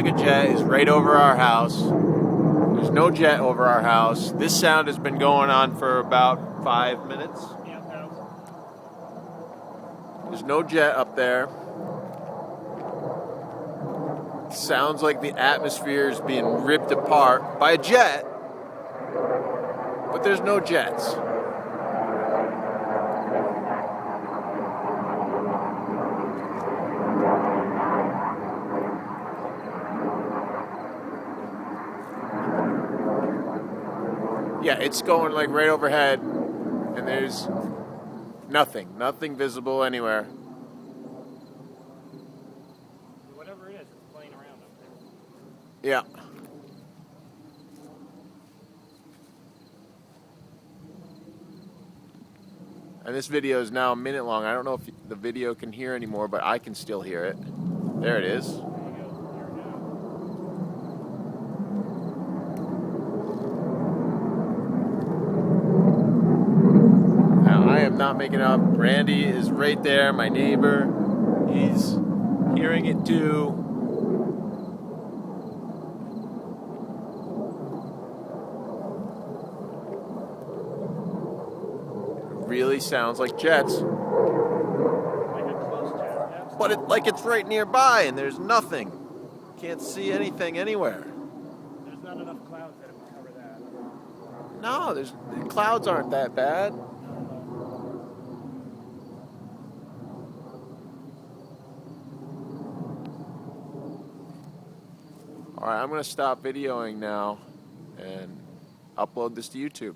like a jet is right over our house. There's no jet over our house. This sound has been going on for about 5 minutes. Yeah, no. There's no jet up there. Sounds like the atmosphere is being ripped apart by a jet, but there's no jets. Yeah, it's going like right overhead, and there's nothing visible anywhere. Whatever it is, it's playing around up there. Yeah. And this video is now a minute long. I don't know if the video can hear anymore, but I can still hear it. There it is. There you go. Here we go. Now, I am not making up. Randy is right there, my neighbor. He's hearing it too. Really sounds like jets, Like a close jet. Yeah. but it's right nearby and there's nothing. Can't see anything anywhere. There's not enough clouds that it would cover that. No, the clouds aren't that bad. All right, I'm going to stop videoing now and upload this to YouTube.